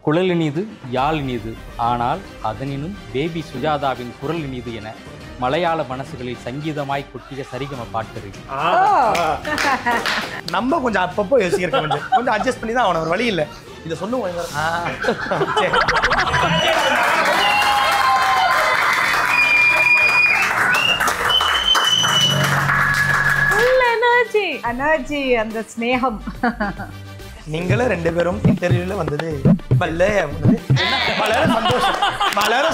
குழல் இனிது யாழ் இனிது ஆனால் அதனினும் பேபி சுஜாதாவின் குரல் இனிது என மலையாள மனசுகளில் சங்கீதமாய் கொட்டிய சரிகம பாட்டு. நம்ம கொஞ்சம் அப்பப்போ யோசிக்கிறோம், கொஞ்சம் அட்ஜஸ்ட் பண்ணி தான் அவன ஒரு வழி இல்லை. இதை சொல்லுவோம். எனர்ஜி, அந்த ஸ்நேகம். நீங்களும் 2 பேரும் இன்டர்வியூல வந்தது வளர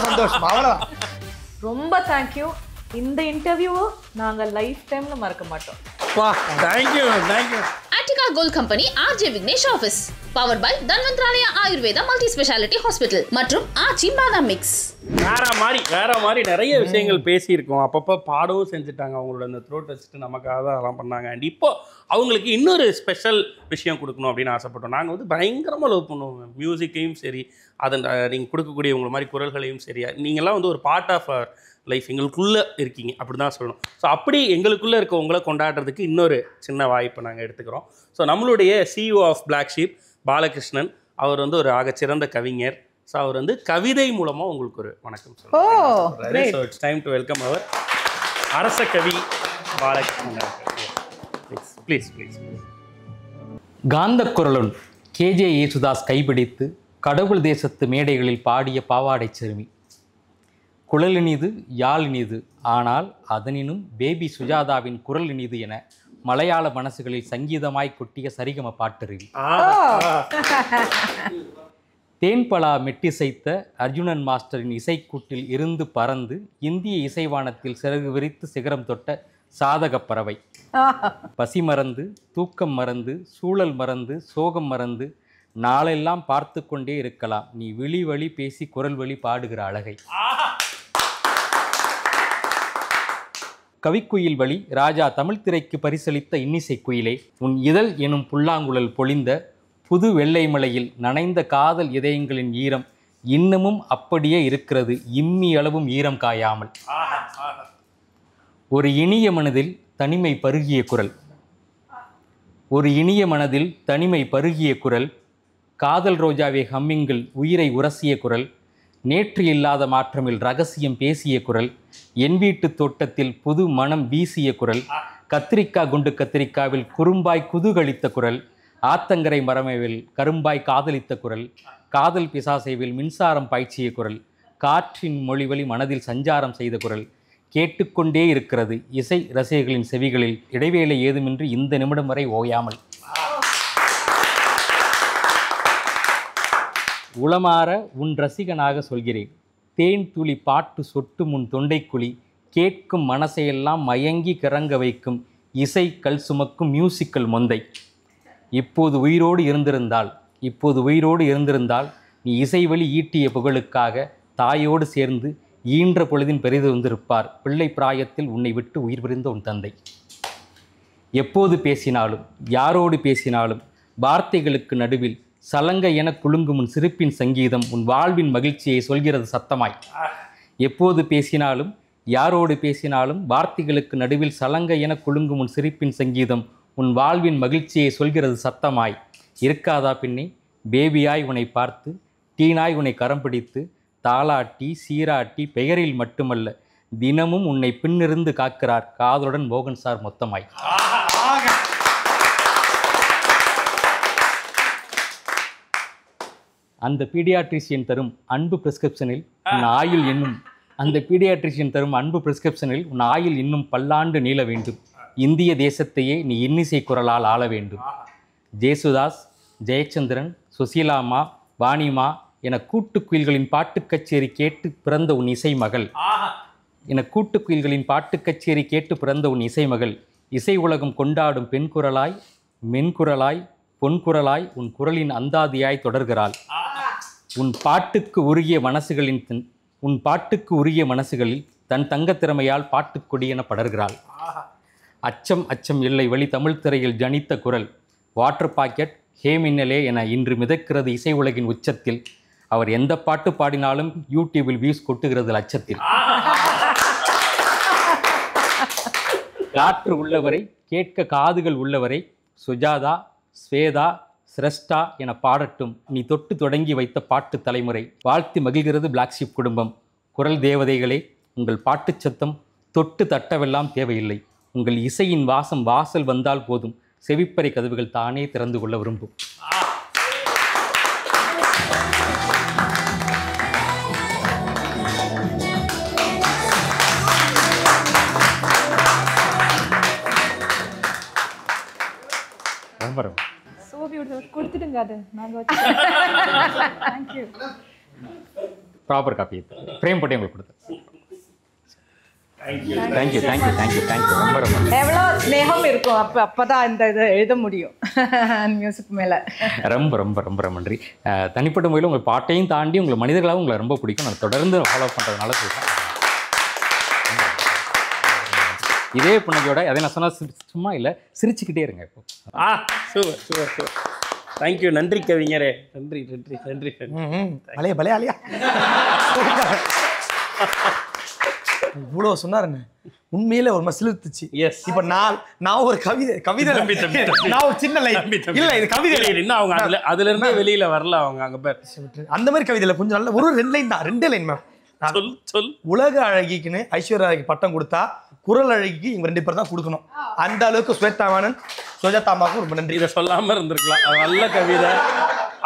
சந்தோஷம் அவ்வளவுதான். ரொம்ப தேங்க்யூ. இந்த இன்டர்வியூ நாங்க லைஃப் டைம்ல மறக்க மாட்டோம். வா, thank you. Attica Gold Company, RJ Vignesh Office, powered by Dhanvantaraya Ayurveda Multi Speciality Hospital மற்றும் ஆச்சி பாதாம் மிக்ஸ். வேற மாதிரி நிறைய விஷயங்கள் பேசியிருக்கோம். அப்பப்போ பாடவும் செஞ்சுட்டாங்க. அவங்களோட அந்த த்ரோட் வச்சுட்டு நமக்காக தான் அதெல்லாம் பண்ணாங்க. அண்ட் இப்போ அவங்களுக்கு இன்னொரு ஸ்பெஷல் விஷயம் கொடுக்கணும் அப்படின்னு ஆசைப்பட்டோம். நாங்கள் வந்து பயங்கரமாக லவ் பண்ணுவோம். மியூசிக்கையும் சரி, அதை நீங்கள் கொடுக்கக்கூடிய உங்களை மாதிரி குரல்களையும் சரி, நீங்கள்லாம் வந்து ஒரு பார்ட் ஆஃப் அவர் லைஃப், எங்களுக்குள்ளே இருக்கீங்க அப்படி தான் சொல்லணும். ஸோ அப்படி எங்களுக்குள்ளே இருக்க உங்களை கொண்டாடுறதுக்கு இன்னொரு சின்ன வாய்ப்பை நாங்கள் எடுத்துக்கிறோம். ஸோ நம்மளுடைய CEO of black sheep Balakrishnan, அவர் வந்து ஒரு ஆகச்சிறந்த கவிஞர். ஸோ அவர் வந்து கவிதை மூலமாக உங்களுக்கு ஒரு வணக்கம் சொல்லுவாங்க. So it's time to welcome அவர் அரச கவி பாலகிருஷ்ணன். ப்ளீஸ். காந்த குரலுன் KJ யேசுதாஸ் கைப்பிடித்து கடவுள் தேசத்து மேடைகளில் பாடிய பாவாடை சிறுமி. குழல் இனிது யாழ் இனிது ஆனால் அதனினும் பேபி சுஜாதாவின் குரல் இனிது என மலையாள மனசுகளில் சங்கீதமாய் கொட்டிய சரிகம பாட்டு. தேன்பலா மெட்டிசைத்த அர்ஜுனன் மாஸ்டரின் இசைக்கூட்டில் இருந்து பறந்து இந்திய இசைவானத்தில் சிறகு விரித்து சிகரம் தொட்ட சாதக பறவை. பசி மறந்து, தூக்கம் மறந்து, சூழல் மறந்து, சோகம் மறந்து நாளெல்லாம் பார்த்து கொண்டே இருக்கலாம் நீ விழி வழி பேசி குரல் வழி பாடுகிற அழகை. கவிக்குயில் வழி ராஜா தமிழ் திரைக்கு பரிசளித்த இன்னிசை குயிலே, உன் இதழ் எனும் புல்லாங்குழல் பொழிந்த புது வெள்ளை மலையில் நனைந்த காதல் இதயங்களின் ஈரம் இன்னமும் அப்படியே இருக்கிறது, இம்மி அளவும் ஈரம் காயாமல். ஒரு இனிய மனதில் தனிமை பருகிய குரல், ஒரு இனிய மனதில் தனிமை பருகிய குரல், காதல் ரோஜாவே ஹம்மிங்கில் உயிரை உரசிய குரல், நேற்று இல்லாத மாற்றமில் ரகசியம் பேசிய குரல், என் வீட்டு தோட்டத்தில் புது மனம் வீசிய குரல், கத்திரிக்காய் குண்டு கத்திரிக்காவில் குறும்பாய் குதூகலித்த குரல், ஆத்தங்கரை மரமேவில் கரும்பாய் காதலித்த குரல், காதல் பிசாசைவில் மின்சாரம் பாய்ச்சிய குரல், காற்றின் மொழிவழி மனதில் சஞ்சாரம் செய்த குரல், கேட்டுக்கொண்டே இருக்கிறது இசை ரசிகர்களின் செவிகளில் இடைவேளை ஏதுமின்றி இந்த நிமிடம் வரை ஓயாமல். உளமாற உன் ரசிகனாக சொல்கிறேன், தேன் துளி பாட்டு சொட்டு முன் தொண்டைக்குழி, கேட்கும் மனசையெல்லாம் மயங்கி கிறங்க வைக்கும் இசை கல் சுமக்கும் மியூசிக்கல் மொந்தை. இப்போது உயிரோடு இருந்திருந்தால் நீ இசை வழி ஈட்டிய புகழுக்காக தாயோடு சேர்ந்து ஈன்ற பொழுதின் பெரிது வந்திருப்பார் பிள்ளை பிராயத்தில் உன்னை விட்டு உயிர் பிரிந்த உன் தந்தை. எப்போது பேசினாலும் யாரோடு பேசினாலும் வார்த்தைகளுக்கு நடுவில் சலங்க என குலுங்கும் உன் சிரிப்பின் சங்கீதம் உன் வாழ்வின் மகிழ்ச்சியை சொல்கிறது சத்தமாய். எப்போது பேசினாலும் யாரோடு பேசினாலும் வார்த்தைகளுக்கு நடுவில் சலங்க என குலுங்கும் உன் சிரிப்பின் சங்கீதம் உன் வாழ்வின் மகிழ்ச்சியை சொல்கிறது சத்தமாய். இருக்காதா பின்னே பேபியாய் உன்னை பார்த்து டீனாய் உன்னை கரம் பிடித்து தாளாட்டி சீராட்டி பெயரில் மட்டுமல்ல தினமும் உன்னை பின்னிருந்து காக்கிறார் காதலுடன் மோகன் சார் மொத்தமாய். அந்த பீடியாட்ரிஷியன் தரும் அன்பு பிரிஸ்கிரிப்ஷனில் உன் ஆயுள் இன்னும் பல்லாண்டு நீள வேண்டும். இந்திய தேசத்தையே நீ இன்னிசை குரலால் ஆள வேண்டும். ஜேசுதாஸ், ஜெயச்சந்திரன், சுசீலாமா, வாணிமா என கூட்டுக்குயில்களின் பாட்டு கச்சேரி கேட்டு பிறந்த உன் இசை மகள் இசை உலகம் கொண்டாடும் பெண் குரலாய் மென்குரலாய் பொன்குரலாய் உன் குரலின் அந்தாதியாய் தொடர்கிறாள். உன் பாட்டுக்கு உரிய மனசுகளில் தன் தங்கத் திறமையால் பாட்டுக்கொடி என படர்கிறாள். அச்சம் இல்லை வழி தமிழ் திரையில் ஜனித்த குரல் வாட்டர் பாக்கெட் ஹே மின்னலே என இன்று மிதக்கிறது இசை உலகின் உச்சத்தில். அவர் எந்த பாட்டு பாடினாலும் யூடியூபில் வியூஸ் கொட்டுகிறது லட்சத்தில். காற்று உள்ளவரை கேட்க காதுகள் உள்ளவரை சுஜாதா, ஸ்வேதா, சிரஷ்டா என பாடட்டும் நீ தொட்டு தொடங்கி வைத்த பாட்டு தலைமுறை. வாழ்த்தி மகிழ்கிறது பிளாக் ஷீப் குடும்பம். குரல் தேவதைகளே, உங்கள் பாட்டுச் சத்தம் தொட்டு தட்டவெல்லாம் தேவையில்லை. உங்கள் இசையின் வாசம் வாசல் வந்தால் போதும். செவிப்பறை கதவுகள் தானே திறந்து கொள்ள விரும்பும். So beautiful. கொடுத்துடுங்க அது நாங்கள் தேங்க்யூ. ப்ராப்பர் காப்பி ஃப்ரேம் போட்டு உங்களுக்கு கொடுத்தேன். Thank you thank you thank you thank you. ரொம்ப ரொம்ப எவ்வளோ ஸ்னேகம் இருக்கும் அப்பதான் இந்த இதை எழுத முடியும் மியூசிக் மேலே. ரொம்ப ரொம்ப ரொம்ப ரொம்ப நன்றி. தனிப்பட்ட முறையில் உங்கள் பாட்டையும் தாண்டி உங்களை மனிதர்களாகவும் உங்களை ரொம்ப பிடிக்கும். நான் தொடர்ந்து ஃபாலோ பண்ணுறதுனால சொல்கிறேன். இதே புன்னகையோட அதை நான் சொன்னால் சும்மா இல்லை, சிரிச்சுக்கிட்டே இருங்க இப்போ. Super super super. தேங்க்யூ. நன்றி கவிஞரே. நன்றி நன்றி நன்றி. பழைய பழைய ஆலியா இவ்வளோ சொன்னாருங்க. உண்மையிலே ஒரு மசிலுத்துச்சு. எஸ். இப்போ நான் ஒரு கவிதை நான் ஒரு சின்ன லைன் இல்ல, இது கவிதை இன்னும் அவங்க அதுல இருந்தே வெளியில வரல. அவங்க அங்க பேர் அந்த மாதிரி கவிதையில கொஞ்சம் நல்ல ஒரு 2 லைன் தான், 2 லைன் மேம். சொல். உலக அழகிக்குன்னு ஐஸ்வர்யாக்கு பட்டம் கொடுத்தா குரல் அழகிக்கு இவங்க 2 பேர் தான் கொடுக்கணும். அந்த அளவுக்கு ஸ்வேதா மேனன், சுஜாதாமாவுக்கும் ரொம்ப நன்றி. இதை சொல்லாம இருந்திருக்கலாம். அது நல்ல கவிதை.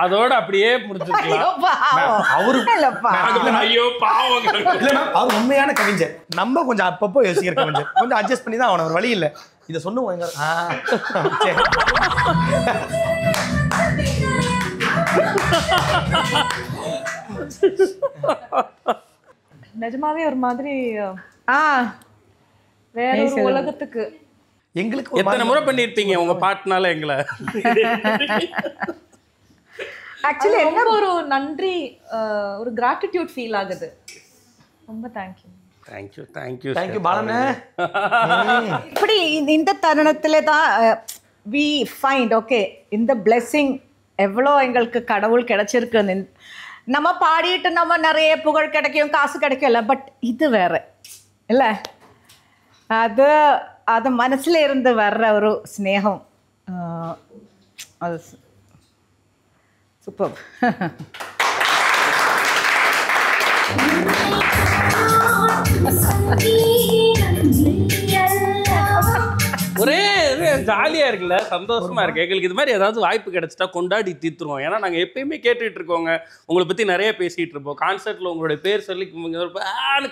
அதோட அப்படியே முடிச்சிருக்கலாம். ஐயோ பாவம். அவர் உண்மையான கவிஞர். நம்ம கொஞ்சம் அப்பப்போ யோசிக்கிற கவிஞர். கொஞ்சம் அட்ஜஸ்ட் பண்ணி தான் அவன ஒரு வழி இல்லை. இதை சொன்ன நிஜமாவே ஒரு மாதிரி வேற ஒரு உலகத்துக்கு. எங்களுக்கு எத்தனை முறை பண்ணிருப்பீங்க உங்க பாட்டுனால எங்களை. ஆக்சுவலி என்ன ஒரு நன்றி, ஒரு கிராட்டிடியூட் ஃபீல் ஆகுது. ரொம்ப தேங்க்யூ. தேங்க்யூ தேங்க்யூ தேங்க்யூ பாலனே. இப்படி இந்த தருணத்துல தான் வி ஃபைண்ட் ஓகே இந்த பிளெஸிங் எவ்வளோ எங்களுக்கு கடவுள் கிடைச்சிருக்கு. நம்ம பாடிட்டு நம்ம நிறைய புகழ் கிடைக்கும், காசு கிடைக்கும் இல்லை, பட் இது வேற இல்லை. அது மனசுல இருந்து வர்ற ஒரு ஸ்னேகம். அது சூப்பர். ஒரே ஜாலியா இருக்குல்ல, சந்தோஷமா இருக்கு எங்களுக்கு. இது மாதிரி ஏதாவது வாய்ப்பு கிடைச்சிட்டா கொண்டாடி தீர்த்துருவோம். ஏன்னா நாங்க எப்பயுமே கேட்டுட்டு இருக்கோங்க, உங்களை பத்தி நிறைய பேசிட்டு இருப்போம். கான்சர்ட்ல உங்களுடைய பேர் சொல்லி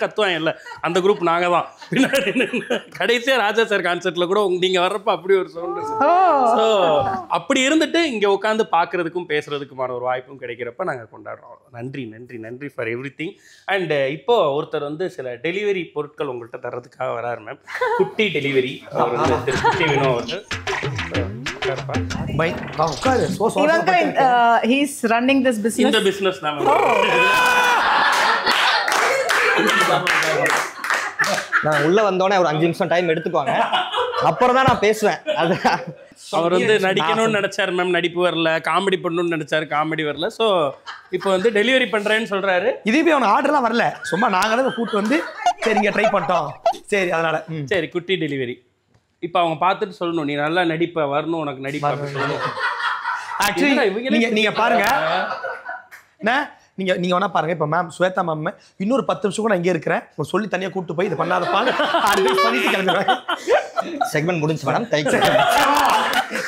கத்துவாங்க இல்ல, அந்த குரூப் நாங்க தான். பின்னாடி கடைசியா ராஜா சார் கான்சர்ட்ல கூட நீங்க வர்றப்ப அப்படி ஒரு சவுண்ட். ஸோ அப்படி இருந்துட்டு இங்க உட்காந்து பாக்குறதுக்கும் பேசுறதுக்குமான ஒரு வாய்ப்பும் கிடைக்கிறப்ப நாங்க கொண்டாடுறோம். நன்றி நன்றி நன்றி ஃபார் எவ்ரி திங். அண்ட் இப்போ ஒருத்தர் வந்து சில டெலிவரி பொருட்கள் உங்கள்கிட்ட தர்றதுக்காக வராரு மேம். குட்டி delivery. He's running this business. இந்த பிசினஸ் தான். நான் உள்ள வந்தோடனே ஒரு 5 நிமிஷம் டைம் எடுத்துக்குவாங்க, அப்புறம் தான் நான் பேசுவேன். அது அவர் வந்து நடிக்கணும்னு நினைச்சாரு மேம், நடிப்பு வரல. காமெடி பண்ணணும்னு நினைச்சாரு, காமெடி வரல. ஸோ இப்போ வந்து டெலிவரி பண்றேன்னு சொல்றாரு. இதுவே அவனுக்கு ஆர்டர்லாம் வரல, சும்மா நாங்களே கூப்பிட்டு வந்து சரிங்க ட்ரை பண்ணிட்டோம். சரி அதனால சரி குட்டி டெலிவரி. இப்போ அவங்க பார்த்துட்டு சொல்லணும், நீ நல்லா நடிப்ப, வரணும் உனக்கு நடிப்பா சொல்லணும். ஆக்சுவலி நீங்க பாருங்க, நீங்க வேணா பாருங்க. இப்போ மேம் ஸ்வேதா மேம் இன்னொரு 10 நிமிஷம் கூட இங்கே இருக்கிறேன், ஒரு சொல்லி தனியாக கூப்பிட்டு போய் இது பண்ணாதப்பாங்க பண்ணிட்டு கிளம்புறாங்க. செக்மெண்ட் முடிஞ்சு மேடம்.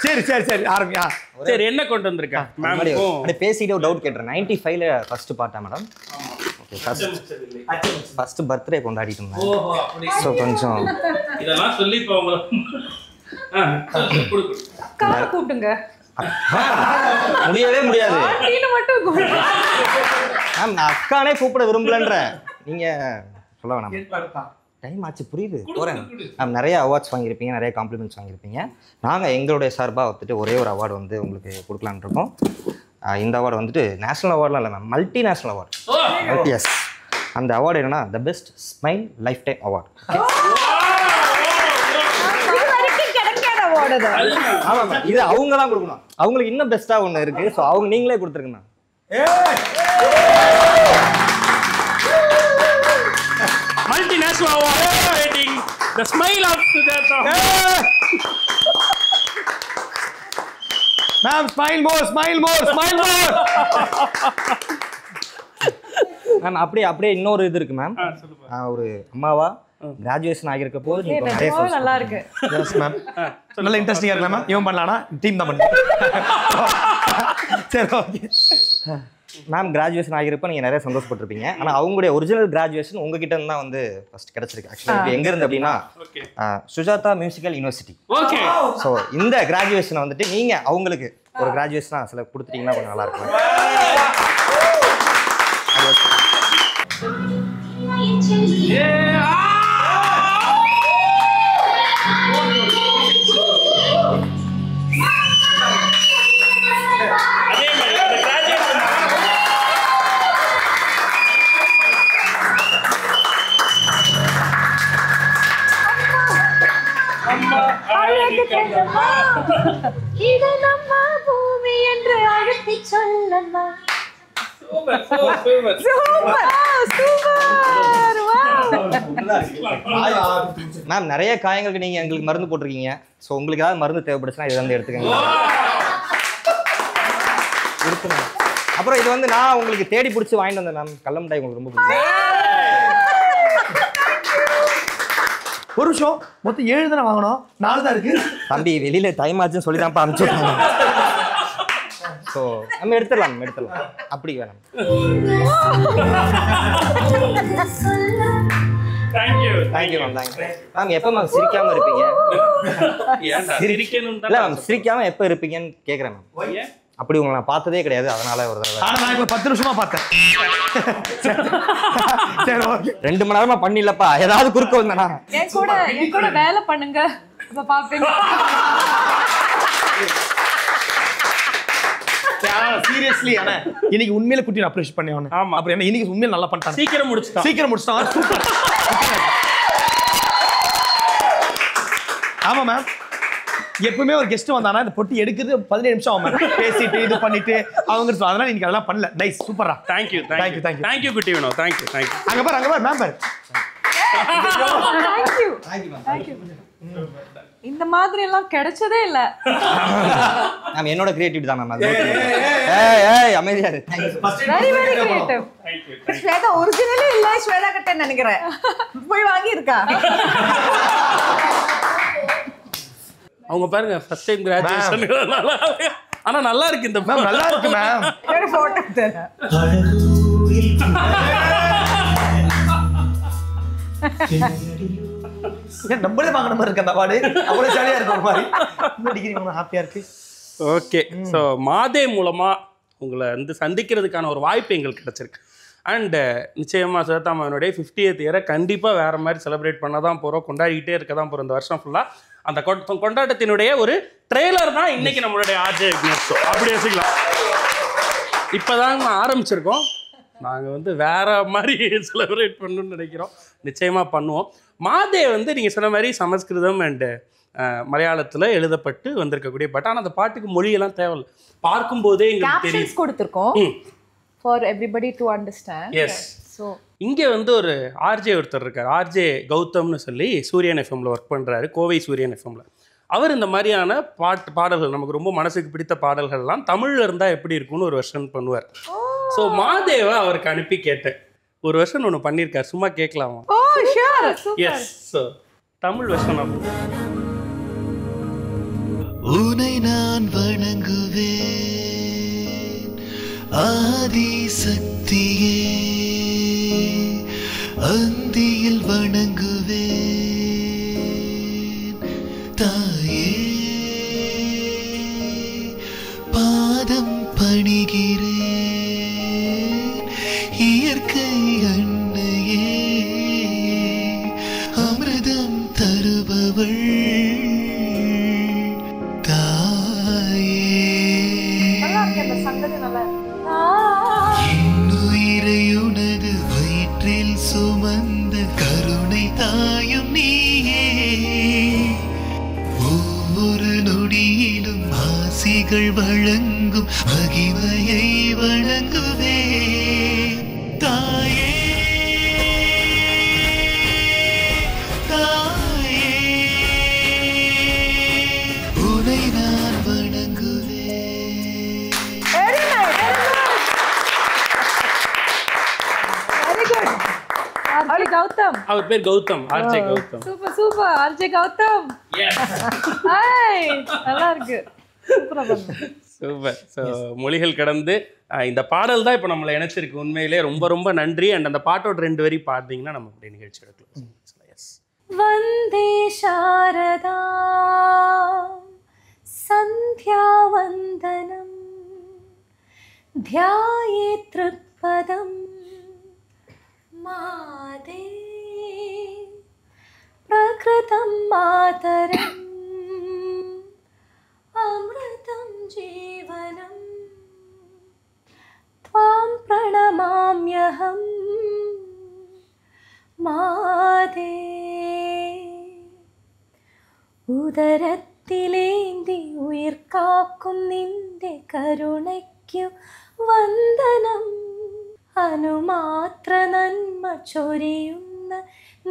சரி சரி சரி ஆரம்பியா. சரி என்ன கொண்டு வந்திருக்கா மேம்? அப்படியே பேசிட்டு ஒரு டவுட் கேட்டுறேன். 95ல ஃபர்ஸ்ட் பாட்டா மேடம்? ஃபர்ஸ்ட் பர்த்டே கொண்டாடிட்டு இருந்தேன். ஸோ கொஞ்சம் இதெல்லாம் சொல்லி இப்போ கூப்பிடுங்க. முடியவே முடியாது மேம், நான் அக்கானே கூப்பிட விரும்பலன்ற. நீங்க சொல்ல வேணாம், டைம் ஆச்சு. புரியுது, போறேன் மேம். நிறைய அவார்ட்ஸ் வாங்கியிருப்பீங்க, நிறைய காம்ப்ளிமெண்ட்ஸ் வாங்கியிருப்பீங்க. நாங்கள் எங்களுடைய சார்பாக வந்துட்டு ஒரே ஒரு அவார்டு வந்து உங்களுக்கு கொடுக்கலான்னு இருக்கோம். இந்த அவார்டு வந்துட்டு நேஷனல் அவார்ட்லாம் இல்லை ma'am, multi national award. Yes, அந்த அவார்டு என்னன்னா the best smile lifetime award. ஆமாம் மேம், இது அவங்க தான் கொடுக்கணும். அவங்களுக்கு இன்னும் பெஸ்ட்டாக ஒன்று இருக்குது. ஸோ அவங்க நீங்களே கொடுத்துருங்க ma'am. Multinational award, the smile of Sujata. Ma'am smile more smile more smile more. Ma'am அப்படியே இன்னொரு இது இருக்கு மேம். ஒரு அம்மாவா கிராஜுவேஷன் ஆகியிருக்க போது நீங்க நிறைய நல்லா இருக்கு. Yes ma'am. நல்ல இன்ட்ரெஸ்டிங்கா இருக்கு மேம். இவன் பண்ணலானா டீம் தான் பண்ணுங்க. சரி ஓகே மேம். கிராஜுவேஷன் ஆகியிருப்ப நீங்கள் நிறைய சந்தோஷப்பட்டிருப்பீங்க. ஆனால் அவங்களுடைய ஒரிஜினல் கிராஜுவேஷன் உங்ககிட்ட இருந்து தான் வந்து ஃபர்ஸ்ட் கிடைச்சிருக்கு. ஆக்சுவலாக எங்க இருந்து அப்படின்னா Sujatha musical university. Okay. So இந்த கிராஜுவேஷனை வந்துட்டு நீங்கள் அவங்களுக்கு ஒரு கிராஜுவேஷனாக சில கொடுத்துட்டீங்கன்னா கொஞ்சம் நல்லா இருக்கும். இது நம்ம பூமி என்று அழைத்து சொல்லம்மா. மேம் நிறைய காயங்களுக்கு நீங்கள் எங்களுக்கு மருந்து போட்டிருக்கீங்க. ஸோ உங்களுக்கு ஏதாவது மருந்து தேவைப்படுச்சுன்னா இது வந்து எடுத்துக்கங்க. இருக்குங்க. அப்புறம் இது வந்து நான் உங்களுக்கு தேடி பிடிச்சி வாங்கிட்டு வந்தேன் மேம். கல்ல மிட்டாய் உங்களுக்கு ரொம்ப பிடிக்கும். ஒரு நிமிஷம். மொத்தம் 7 தானே வாங்கணும், 4 தான் இருக்கு. தம்பி வெளியில டைம் ஆச்சுன்னு சொல்லி தான் அனுப்பிச்சு விட்டாங்க. ஸோ நம்ம எடுத்துடலாம் அப்படி வேணும். Thank you ma'am. மேம் எப்போ மேம் சிரிக்காம இருப்பீங்க? இல்லை மேம் சிரிக்காம எப்போ இருப்பீங்கன்னு கேட்குறேன் மேம். அப்படி உங்களை நான் பார்த்ததே கிடையாது, அதனால ஒரு தடவை. ஆனா நான் இப்போ 10 நிமிஷமா பார்த்தேன். சரி ஓகே. 2 மணி நேரமா பண்ணிலப்பா, ஏதாவது குறுக்க வந்தனா? என் கூட வேலை பண்ணுங்க, அப்ப பாப்பீங்க. சீரியஸ்லி அண்ணா இன்னைக்கு உண்மையில குட்டி அப்ரிஷியேட் பண்ணி ஆகணும். ஆமா. அப்புறம் என்ன இன்னைக்கு உண்மையில நல்லா பண்ணிட்டாங்க. சீக்கிரம் முடிச்சிட்டான். சூப்பர். ஆமா மேம். எப்பவுமே ஒரு கெஸ்ட் வந்தானா இந்த பொட்டி எடுக்கிறது 17 நிமிஷம் ஆகும். பேசிட்டு இது பண்ணிட்டு அவங்க அதனால இன்னைக்கு அதெல்லாம் பண்ணல. நைஸ் சூப்பரா. தேங்க் யூ குட்டி வினோ. Thank you. அங்க பாரு மேம் பாரு. Thank you. இந்த மாதிரி எல்லாம் கிடைச்சதே இல்ல. மேம் என்னோட கிரியேட்டிவிட்டி தான் மேம். ஏய் அமைதியா இரு. Very creative. ஸ்வேதா ஒரிஜினலே இல்ல, ஸ்வேதா கிட்ட நினைக்கிறேன். போய் வாங்கி இருக்கா? அவங்க பாருங்க ஃபர்ஸ்ட் டைம் கிராஜுவேஷன். ஆனா நல்லா இருக்கு இந்த மேம். நல்லா இருக்கு மேம். ஒரு போட்டோ தர. நம்மளே வாங்கின மாதிரி இருக்கு அந்த அவார்டு. அவ்வளவு ஜாலியா இருக்கு ஒரு மாதிரி. இந்த டிகிரி வாங்க ஹாப்பியா இருக்கு. ஓகே. ஸோ மாதே மூலமா உங்களை வந்து சந்திக்கிறதுக்கான ஒரு வாய்ப்பு எங்களுக்கு கிடைச்சிருக்கு. அண்ட் நிச்சயமாக சுஜாதாமாவினுடைய 50th இயரை கண்டிப்பாக வேறு மாதிரி செலிப்ரேட் பண்ண தான் போகிறோம், கொண்டாடிக்கிட்டே இருக்க தான் போகிறோம் இந்த வருஷம் ஃபுல்லாக. அந்த கொண்டாட்டத்தினுடைய ஒரு ட்ரெய்லர் தான் இன்னைக்கு நம்மளுடைய ஆர்ஜே விக்னேஷ் ஷோ. அப்படி வச்சுக்கலாம். இப்போ தான் ஆரம்பிச்சிருக்கோம். நாங்கள் வந்து வேறு மாதிரி செலிப்ரேட் பண்ணணும்னு நினைக்கிறோம். நிச்சயமாக பண்ணுவோம். மாதே வந்து நீங்கள் சொன்ன மாதிரி சமஸ்கிருதம் அண்டு மலையாளத்தில் எழுதப்பட்டு வந்திருக்கக்கூடிய பாட்டு. ஆனால் அந்த பாட்டுக்கு மொழியெல்லாம் தேவையில்லை, பார்க்கும்போதே எங்களுக்கு தெரியும். கொடுத்துருக்கோம் for everybody to understand. Yes. So இங்கே வந்து ஒரு ஆர்ஜே ஒருத்தர் இருக்கார், ஆர்ஜே கௌதம்னு சொல்லி சூரியன் எஃப்எம்ல ஒர்க் பண்ணுறாரு, கோவை சூரியன் எஃப்எம்ல. அவர் இந்த மாதிரியான பாடல்கள் நமக்கு ரொம்ப மனசுக்கு பிடித்த பாடல்கள்லாம் தமிழில் இருந்தால் எப்படி இருக்கும்னு ஒரு வெர்ஷன் பண்ணுவார். ஸோ மாதேவை அவருக்கு அனுப்பி கேட்டேன். ஒரு வெர்ஷன் ஒன்று பண்ணியிருக்கார், சும்மா கேட்கலாமா? எஸ். ஸோ தமிழ் வெர்ஷன் ஆகும். உன்னை நான் வணங்குவேன் ஆதி சக்தியே, அந்தியில் வணங்குவேன் தாயே, பாதம் பணிகிறேன் இயற்கை அன்னையே, அமிர்தம் தருபவள் இன்னுயிரையுனது வயிற்றில் சுமந்த கருணை தாயும் நீயே, ஒவ்வொரு நொடியிலும் ஆசிகள் வழங்கும் மகிமையை வழங்குவே தாயே, தாயே, உன்னை நான் வணங்குவேன். ஆர்ஜே கௌதம். அவர் பேர் Gautham, RJ Gautham. Super super RJ Gautham. Hi, நல்லா இருக்கு. சூப்பரா பண்ணு. சூப்பர். ஸோ மொழிகள் கடந்து இந்த பாடல் தான் இப்போ நம்மளை இணைச்சிருக்கு. உண்மையிலே ரொம்ப ரொம்ப நன்றி. அண்ட் அந்த பாட்டோட 2 வரி பாத்தீங்கன்னா நம்ம அப்படியே நிகழ்ச்சி எடுக்கலாம். வந்தே சாரதா சந்தியா வந்தனம் த்யாயே த்ருக்பதம் மாதே பிரகிருதம் மாதரம் அமிர்தம் ஜீவனம் த்வாம் பிரணமாம்யஹம் மாதே. ഉദരത്തിലേന്തി ഉയിർ കാക്കും നിന്റെ കരുണയ്ക്കു വന്ദനം അനുമാത്ര നന്മ ചൊരിയുന്ന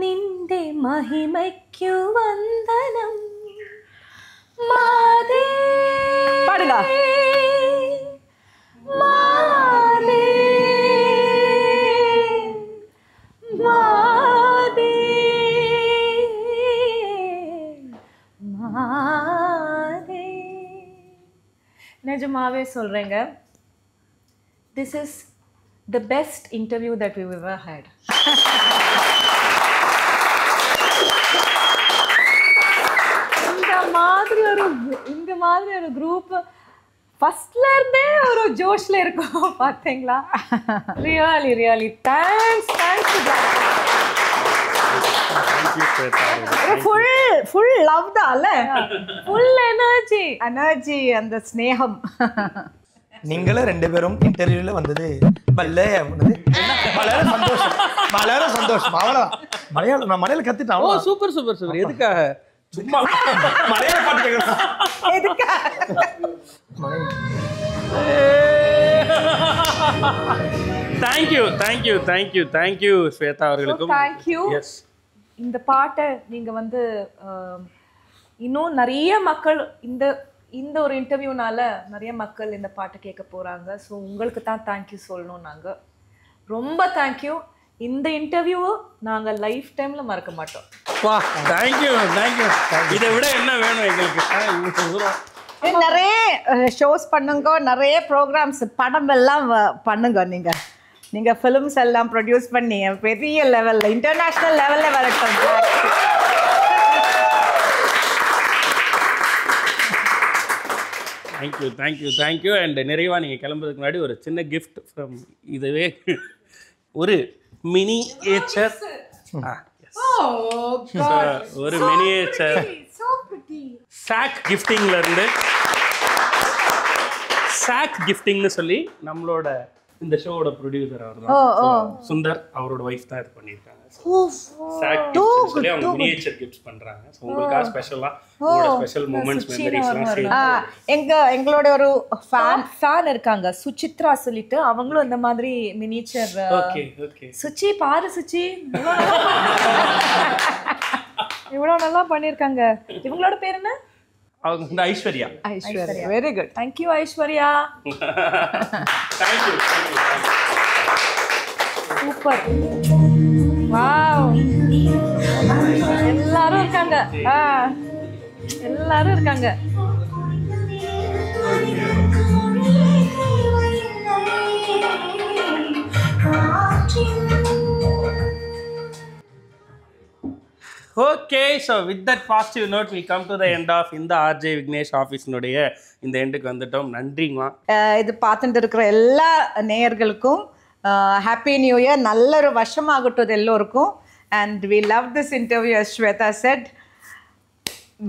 നിന്റെ മഹിമയ്ക്കു വന്ദനം മാതേ. പാടുക. മാതേ മാതേ மாதே. நிஜமாவே சொல்றேங்க, this is the best interview that we've ever had. இந்த மாதிரி ஒரு குரூப் ஃபர்ஸ்ட்ல இருந்தே ஒரு ஜோஷ்ல இருக்கும் பாத்தீங்களா? Really really thanks full love தான் இல்ல? ஃபுல் எனர்ஜி அந்த ஸ்நேகம். நீங்களும் 2 பேரும் இன்டர்வியூல வந்தது வளர சந்தோஷம், வளர சந்தோஷம். அவ்வளவுதான். மலையாளம் நான் மலையாளம் கத்துட்டேன். ஓ சூப்பர் சூப்பர் சூப்பர். எதுக்காக சும்மா மலையாள பாட்டு கேக்குறேன். எதுக்காக? தேங்க்யூ ஸ்வேதா அவர்களுக்கும். தேங்க்யூ. இந்த பாட்டை நீங்க வந்து இன்னும் நிறைய மக்கள் இந்த ஒரு இன்டர்வியூனால நிறைய மக்கள் இந்த பாட்டை கேட்க போறாங்க. ஸோ உங்களுக்கு தான் தேங்க்யூ சொல்லணும். நாங்கள் ரொம்ப தேங்க்யூ. இந்த இன்டர்வியூவை நாங்கள் லைஃப் டைம்ல மறக்க மாட்டோம். வா தேங்க்யூ. இதை விட என்ன வேணும் எங்களுக்கு? நிறைய ஷோஸ் பண்ணுங்க, நிறைய ப்ரோக்ராம்ஸ், படம் எல்லாம் பண்ணுங்க. நீங்க ஃபிலிம்ஸ் எல்லாம் ப்ரொடியூஸ் பண்ணி பெரிய லெவல்ல, இன்டர்நேஷனல் லெவல்ல வரட்டும். தேங்க்யூ. அண்ட் நிறைவா நீங்க கிளம்புறதுக்கு முன்னாடி ஒரு சின்ன கிஃப்ட் ஃப்ரம் இதுவே ஒரு மினியேச்சர். ஒரு மினியேச்சர் சாக் கிஃப்டிங்ல இருந்து. சாக் கிஃப்டிங்னு சொல்லி நம்மளோட இந்த ஷோவோட ப்ரொடியூசர் அவர் தான் சுந்தர், அவரோட வைஃப் தான் இது பண்ணியிருக்காங்க. சாக் கிஃப்ட்ஸ் சொல்லி அவங்க மினியேச்சர் கிஃப்ட்ஸ் பண்றாங்க. ஸோ உங்களுக்காக ஸ்பெஷலா உங்களோட ஸ்பெஷல் மூமெண்ட்ஸ் மெமரிஸ்லாம் சேர்த்து எங்களோட ஒரு ஃபேன் இருக்காங்க சுசித்ரா சொல்லிட்டு, அவங்களும் இந்த மாதிரி மினியேச்சர். ஓகே சுச்சி பாரு சுச்சி, இவ்வளோ நல்லா பண்ணியிருக்காங்க. இவங்களோட பேர் என்ன? அவங்க இந்த Aishwarya. Very good. Thank you Aishwarya. Thank you. Super. Wow, எல்லாரும் இருக்காங்க. எல்லாரும் இருக்காங்க. Okay, so with that positive note we come to the end of இந்த ஆர்ஜே விக்னேஷ் ஆஃபீஸினுடைய இந்த எண்டுக்கு வந்துட்டோம். நன்றிங்கம்மா. இது பார்த்துட்டு இருக்கிற எல்லா நேயர்களுக்கும் ஹாப்பி நியூ இயர். நல்ல ஒரு வருஷமாகட்டும் எல்லோருக்கும். And we love this interview as Swetha said.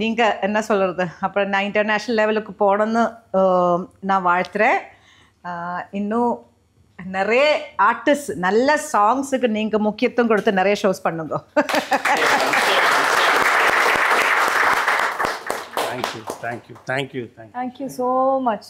நீங்கள் என்ன சொல்கிறது, அப்புறம் நான் இன்டர்நேஷ்னல் லெவலுக்கு போகணுன்னு நான் வாழ்த்துறேன். இன்னும் நிறைய ஆர்டிஸ்ட் நல்ல சாங்ஸுக்கு நீங்கள் முக்கியத்துவம் கொடுத்து நிறைய ஷோஸ் பண்ணுங்க. Thank you so much.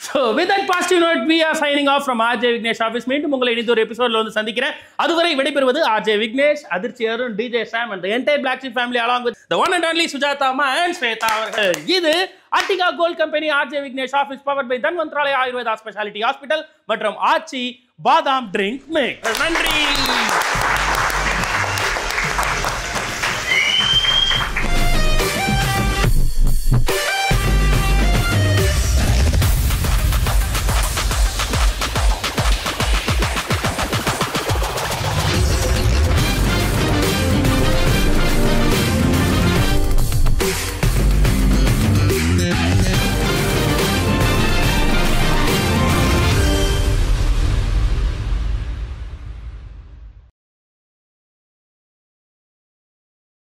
So with that positive note, we are signing off from RJ Vignesh office. மீண்டும் உங்களை இனி ஒரு எபிசோட்ல வந்து சந்திக்கிறேன். அதுவரை விடைபெறுவது RJ Vignesh, அதிர்ச்சி Arun, DJ Sam and the entire Black Sheep family along with the one and only Sujata Ma and Sweta அவர்கள். இது Attica Gold Company RJ Vignesh office powered by Dhanvantralaya Ayurveda Speciality Hospital மற்றும் ஆச்சி பாதாம் drink mix. நன்றி.